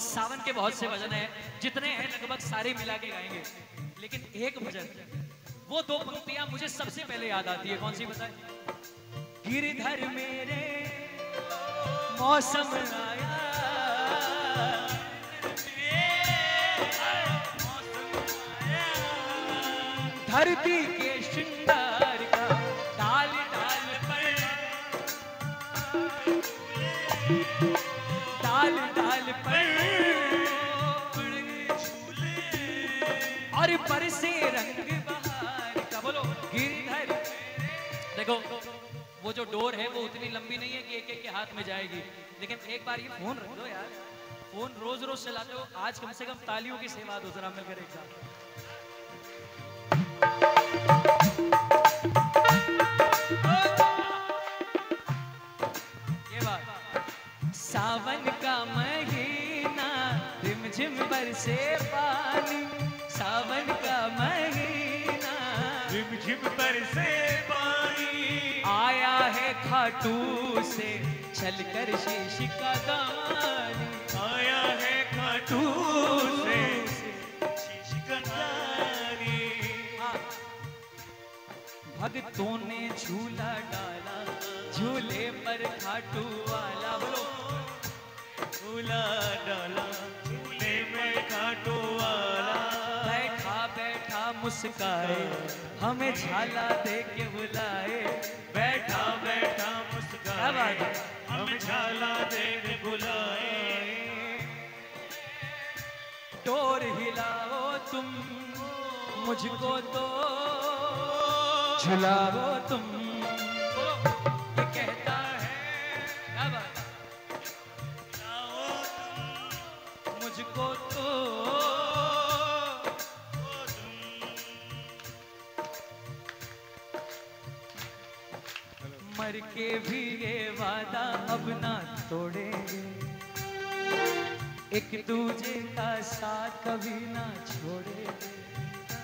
सावन के बहुत से भजन हैं, जितने हैं लगभग सारे मिला के गाएंगे, लेकिन एक भजन, वो दो पंक्तियां मुझे सबसे पहले याद आती है। कौन सी बताए? गिरधर मेरे मौसम आया, धरती के श्रृंगार का डाल डाल पर, डाल डाल पर और बरसे रंग बहार का। बोलो गिरधर। देखो वो जो डोर है वो उतनी लंबी नहीं है कि एक एक के हाथ में जाएगी, लेकिन एक बार ये फोन रख दो यार, फोन रोज रोज चलाते हो, आज कम से कम तालियों की सेवा दो जरा मिलकर एक साथ। ये बात, सावन का महीना रिमझिम बरसे पानी, सावन का महीना रिमझिम बरसे पानी, आया है खाटू से चलकर शीश का दानी, आया है खाटू से शीश का दानी। भक्तों ने झूला डाला, झूले पर खाटू वाला। बोलो झूला डाला, झूले में खाटू वाला, बैठा बैठा मुस्काए, हमें झाला दे के बुलाए, बैठा बैठा मुस्काए, क्या बात है? हम झाला दे के बुलाए। डोर हिलाओ तुम, मुझको तो झुलाओ तुम। ये कहता है, क्या बात? मुझको तो मर के भी ये वादा अब ना तोड़ेंगे, एक दूजे का साथ कभी ना छोड़ेंगे।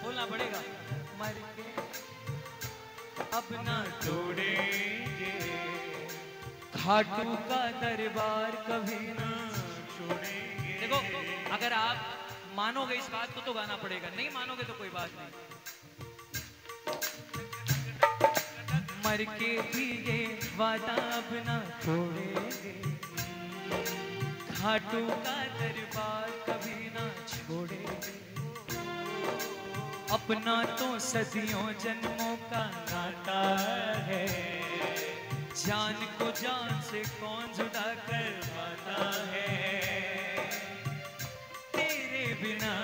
बोलना पड़ेगा, मर के अब ना तोड़ेंगे, खाटू का दरबार कभी ना। छोड़ेंगे। देखो अगर आप मानोगे इस बात को तो गाना पड़ेगा, नहीं मानोगे तो कोई बात नहीं। मर के भी ये वादा अब ना तोड़ेंगे, खाटू का दरबार कभी ना छोड़ेंगे। अपना तो सदियों जन्मों का नाता है, जान को जान से कौन जुदा कर पाता है। तेरे बिना,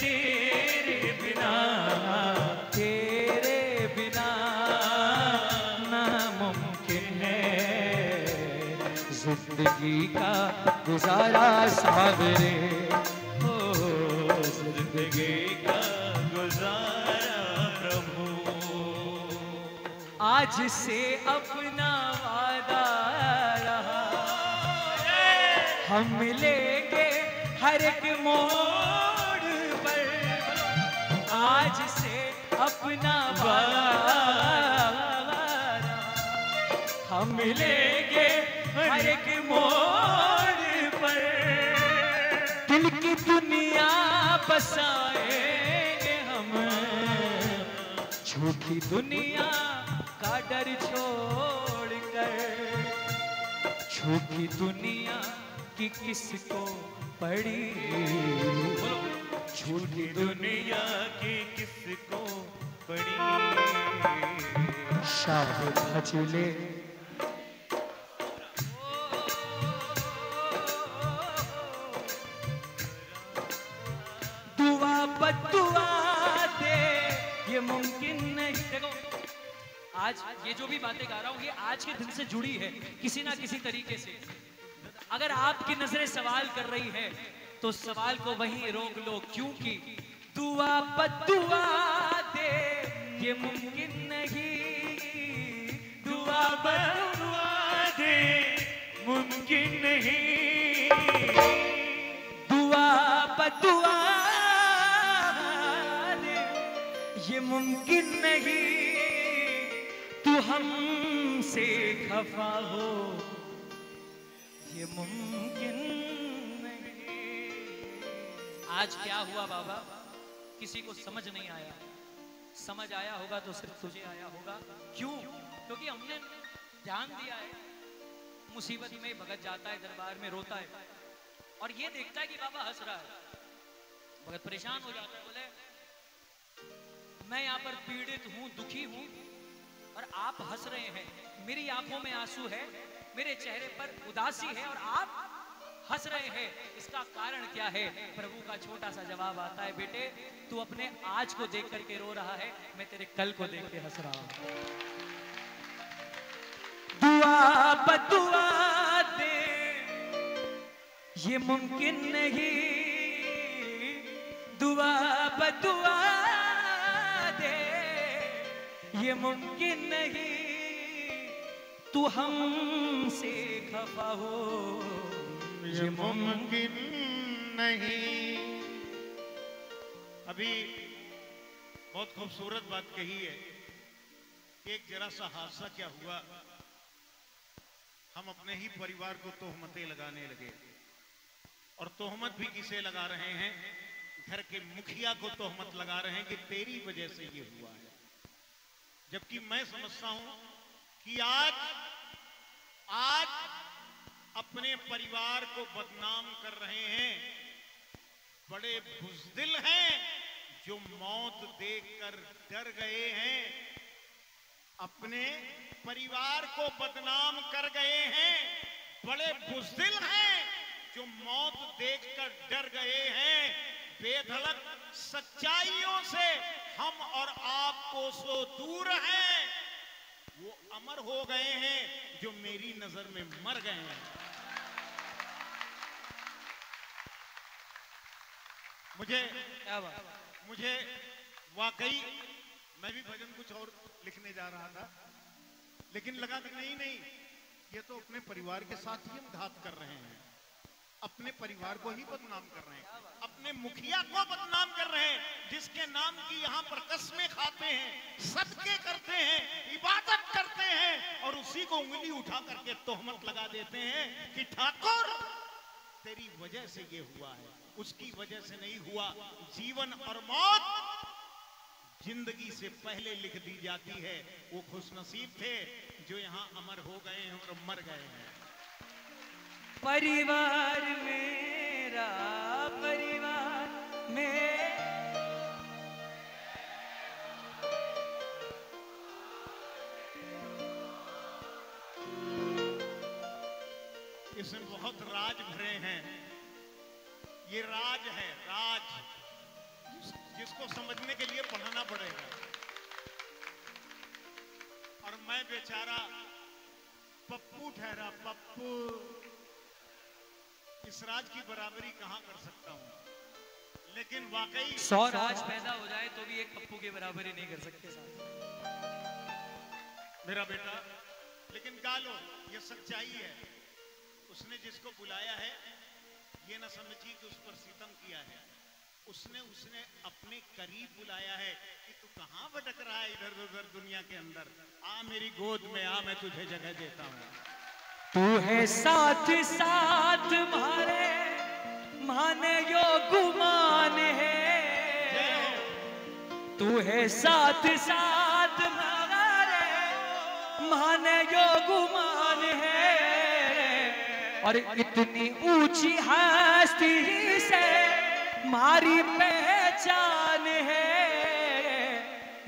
तेरे बिना, तेरे बिना नामुमकिन है जिंदगी का गुजारा सावरे। हो जिंदगी का गुजारा प्रभु, आज से अपना वादा रहा, हम मिलेंगे हर एक मोड़ पर। आज से अपना वादा रहा, हम मिलेंगे हर एक मोड़ पर। दिल की दुनिया बसाएंगे हम, झूठी दुनिया का डर छोड़कर। झूठी दुनिया की किसको पड़ी, झूठी दुनिया की किसको पड़ी। शाह भजले दुआ बदुआ दे, ये मुमकिन नहीं। देखो आज ये जो भी बातें गा रहा हूँ ये आज के दिन से जुड़ी है किसी ना किसी तरीके से। अगर आपकी नजरें सवाल कर रही है तो सवाल को वहीं रोक लो, क्योंकि दुआ बदुआ दे ये मुमकिन नहीं, दुआ बदुआ दे मुमकिन नहीं, दुआ बदुआ दे ये मुमकिन नहीं। तू हमसे खफा हो ये मुमकिन नहीं। आज क्या हुआ बाबा, किसी को समझ नहीं आया। समझ आया होगा तो सिर्फ तुझे आया होगा। क्यों? क्योंकि हमने ध्यान दिया है, मुसीबत में भगत जाता है, दरबार में रोता है और ये देखता है कि बाबा हंस रहा है। भगत परेशान हो जाता है, बोले मैं यहाँ पर पीड़ित हूँ, दुखी हूँ और आप हंस रहे हैं, मेरी आंखों में आंसू है, मेरे चेहरे पर उदासी है और आप हंस रहे हैं, इसका कारण क्या है? प्रभु का छोटा सा जवाब आता है, बेटे तू अपने आज को देख करके रो रहा है, मैं तेरे कल को देख के हंस रहा हूं। दुआ बदुआ दे ये मुमकिन नहीं, दुआ बदुआ दे ये मुमकिन नहीं, तू हमसे खफा हो ये मुमकिन नहीं। अभी बहुत खूबसूरत बात कही है। एक जरा सा हादसा क्या हुआ, हम अपने ही परिवार को तोहमतें लगाने लगे। और तोहमत भी किसे लगा रहे हैं? घर के मुखिया को तोहमत लगा रहे हैं कि तेरी वजह से ये हुआ है। जबकि मैं समझता हूं कि आज अपने परिवार को बदनाम कर रहे हैं बड़े बुज़दिल हैं जो मौत देखकर डर गए हैं। अपने परिवार को बदनाम कर गए हैं, बड़े बुज़दिल हैं जो मौत देखकर डर गए हैं। बेधड़क सच्चाइयों से हम और आप कोसों दूर हैं, वो अमर हो गए हैं जो मेरी नजर में मर गए हैं। मुझे वाकई, मैं भी भजन कुछ और लिखने जा रहा था, लेकिन लगा कि नहीं, ये तो अपने परिवार के साथ ही हम घात कर रहे हैं, अपने परिवार को ही बदनाम कर रहे हैं, अपने मुखिया को बदनाम कर रहे हैं, जिसके नाम की यहाँ पर कस्में खाते हैं, सदके करते हैं, इबादत करते हैं और उसी को उंगली उठा करके तोहमत लगा देते हैं कि ठाकुर तेरी वजह से ये हुआ है, उसकी वजह से नहीं हुआ। जीवन और मौत जिंदगी से पहले लिख दी जाती है। वो खुशनसीब थे जो यहाँ अमर हो गए हैं और मर गए हैं। परिवार मेरा, परिवार मेरा, इसमें बहुत राज भरे हैं। ये राज है, राज जिसको समझने के लिए पढ़ना पड़ेगा। और मैं बेचारा पप्पू ठहरा, पप्पू, इस राज की बराबरी कहां कर सकता हूं। लेकिन वाकई 100 राज पैदा हो जाए तो भी एक पप्पू की बराबरी नहीं कर सकते साहब। मेरा बेटा, लेकिन गा लो, ये सच्चाई है। उसने जिसको बुलाया है ये ना समझिए कि उस पर सितम किया है, उसने अपने करीब बुलाया है कि तू कहां भटक रहा है इधर उधर दुनिया के अंदर, आ मेरी गोद में आ, मैं तुझे जगह देता हूं। तू है साथ साथ मारे माने यो गुमान है, तू है साथ साथ मारे माने यो गुमान है। और इतनी ऊंची हस्ती से मारी पहचान है,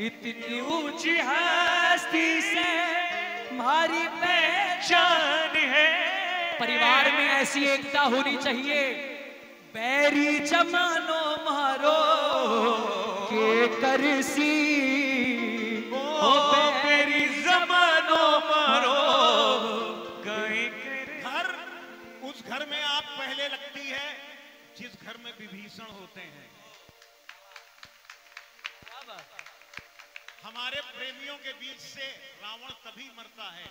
इतनी ऊंची हस्ती से मारी पहचान है। परिवार में ऐसी एकता होनी चाहिए, बैरी जमानो मारो के करसी, ओ बैरी जमानो मारो गए। उस घर में आप पहले लगती है जिस घर में विभीषण होते हैं। हमारे प्रेमियों के बीच से रावण तभी मरता है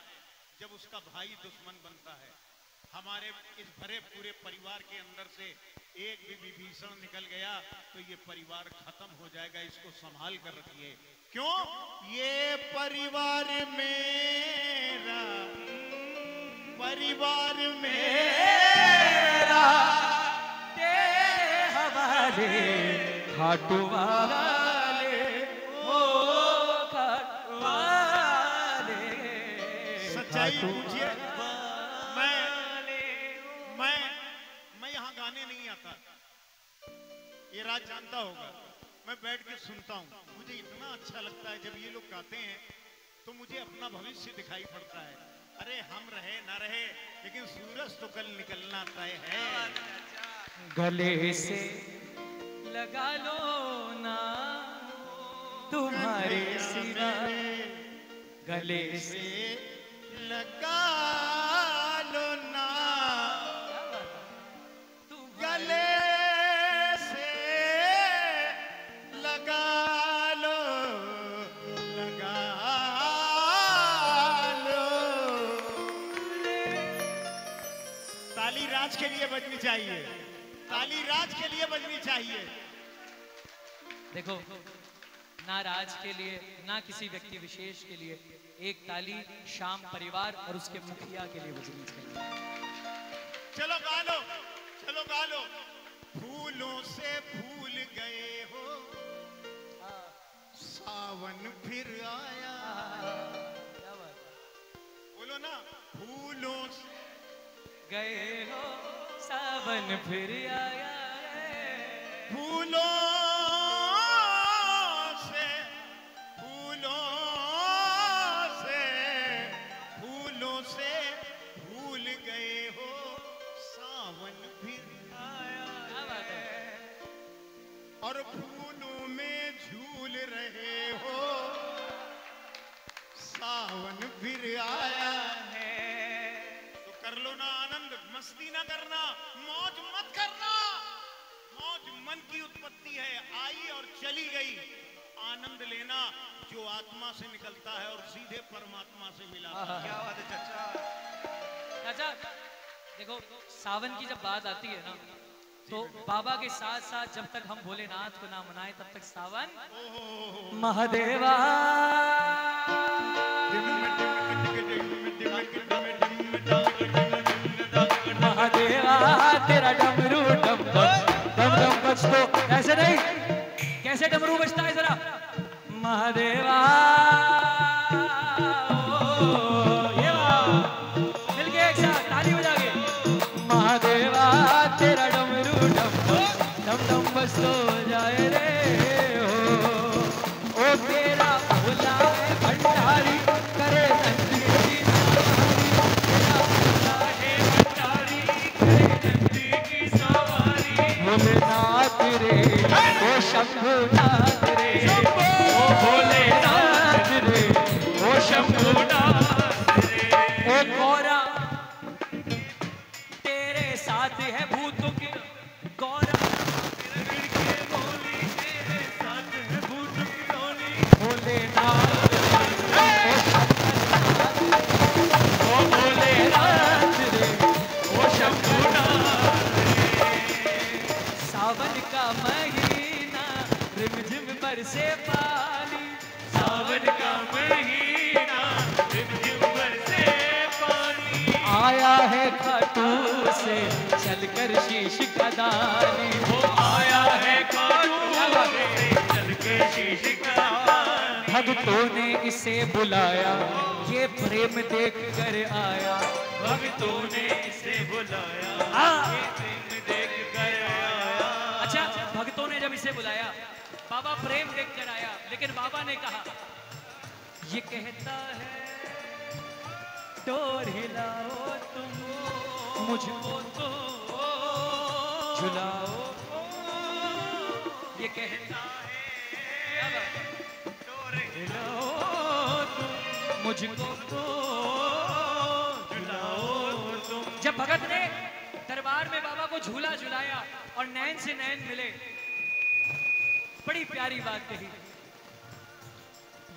जब उसका भाई दुश्मन बनता है। हमारे इस भरे पूरे परिवार के अंदर से एक भी विभीषण निकल गया तो ये परिवार खत्म हो जाएगा। इसको संभाल कर रखिए। क्यों? ये परिवार मेरा, परिवार मेरा, तेरे हवाले वाले खाटू वाले ओ खाटू वाले। सच्चाई पूछिए, मैं यहाँ गाने नहीं आता, ये राज जानता होगा। मैं बैठ के सुनता हूँ, मुझे इतना अच्छा लगता है जब ये लोग गाते हैं तो मुझे अपना भविष्य दिखाई पड़ता है। अरे हम रहे ना रहे, लेकिन सूरज तो कल निकलना तय है। गले से लगा लो ना तुम्हारे सिवा, गले से लगा लो ना, गले से लगा लो, लगा लो। ताली राज के लिए बजनी चाहिए, ताली राज के लिए बजनी चाहिए। देखो, ना राज के लिए ना किसी व्यक्ति विशेष के लिए, एक ताली शाम परिवार और उसके मुखिया के लिए बजनी चाहिए। चलो गा लो, चलो गा लो। फूलों से फूल गए हो, सावन फिर आया। बोलो ना, फूलों से गए हो सावन फिर आया, फूलों से, फूलों से, फूलों से भूल गए हो, सावन फिर आया। क्या बात है? और फूलों में झूल रहे हो, सावन फिर आया है। तो कर लो ना आनंद, मस्ती ना करना, मौज मत करना। मौज मन की उत्पत्ति है, आई और चली गई। आनंद लेना जो आत्मा से निकलता है और सीधे परमात्मा से मिलाता है। क्या बात है चाचा। चाचा देखो, सावन की जब बात आती है ना, तो बाबा के साथ साथ जब तक हम भोलेनाथ को ना मनाए तब तक सावन महादेवा महादेवा तेरा डमरू डम डम डम बज। तो ऐसे नहीं, कैसे डमरू बजता है जरा? महादेवा ये मिलके एक साथ ताली बजा के, महादेवा तेरा डमरू डम डम डम बज तो जाए रे हो। ओ तेरा भोला है भंडारी करे नंदी की भोलेनाथ रे ओ शंभुनाथ रे, ओ भोलेनाथ रे ओ शंभुनाथ रे। ओ गौरा तेरे साथ है भूतों के, गौरा तेरे साथ है भूतों की टोली। भोलेनाथ ओ भोलेनाथ रे ओ शंभुनाथ। सावन का महीना रिमझिम बरसे पानी, सावन का महीना रिमझिम बरसे पानी। आया है खाटू से चलकर शीश का दानी, वो आया है खाटू से चलकर शीश का दानी। भक्तों ने इसे बुलाया, ये प्रेम देख कर आया। भक्तों ने इसे बुलाया, ये प्रेम देख कर आया। अच्छा, भक्तों ने जब इसे बुलाया, बाबा प्रेम देख कर आया, लेकिन बाबा ने कहा, ये कहता है डोर हिलाओ तुम मुझको तो झुलाओ। ये कहता है डोर हिलाओ तुम मुझको तो झुलाओ तुम। जब भगत ने दरबार में बाबा को झूला झुलाया और नैन से नैन मिले, बड़ी प्यारी बात कही,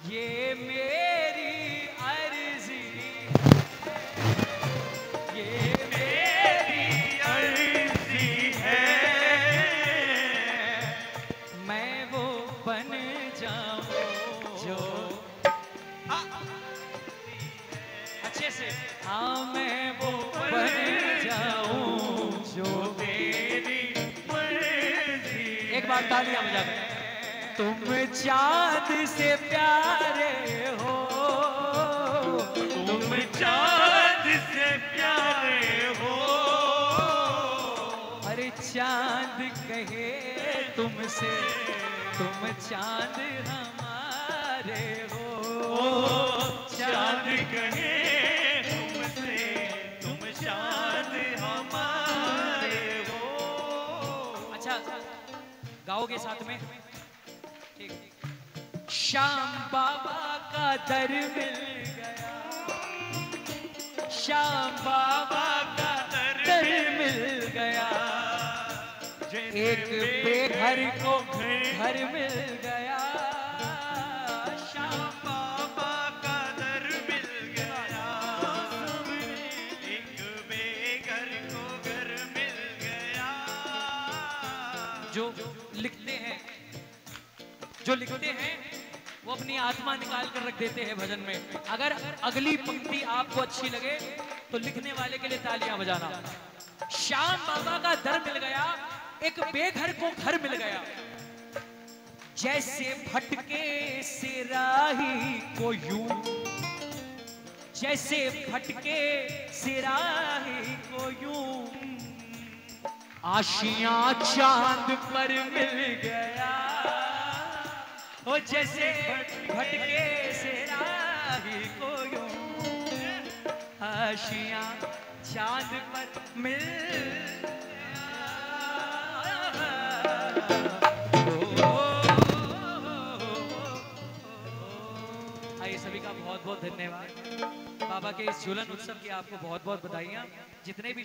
ये मेरी अर्जी, ये मेरी अर्जी है, मैं वो बन जाऊं जो अच्छे से, हाँ मैं वो बन जाऊं जो तेरी मर्जी। बार तालियां बजा दो। तुम चांद से प्यारे हो, तुम चांद से प्यारे हो, अरे चांद कहे तुमसे, तुम चांद हमारे हो। चांद कहे तुमसे, तुम चांद हमारे हो। अच्छा गाओगे साथ में? ठीक। श्याम बाबा का दर मिल गया, श्याम बाबा का दर मिल गया, एक बेघर को घर मिल गया। श्याम बाबा का दर मिल गया, एक बेघर को घर मिल गया। जो लिखते हैं वो अपनी आत्मा निकाल कर रख देते हैं भजन में। अगर अगली पंक्ति आपको अच्छी लगे तो लिखने वाले के लिए तालियां बजाना। श्याम बाबा का दर मिल गया, एक बेघर को घर मिल गया, जैसे भटके से राही को यूं, जैसे भटके से राही को यूं, आशियां चांद पर मिल गया। ओ जैसे भटके से राही को यूं, आशियां चांद पर मिल गया। आइए सभी का बहुत बहुत धन्यवाद। बाबा के इस झूलन उत्सव की आपको बहुत बहुत बधाइयाँ। जितने भी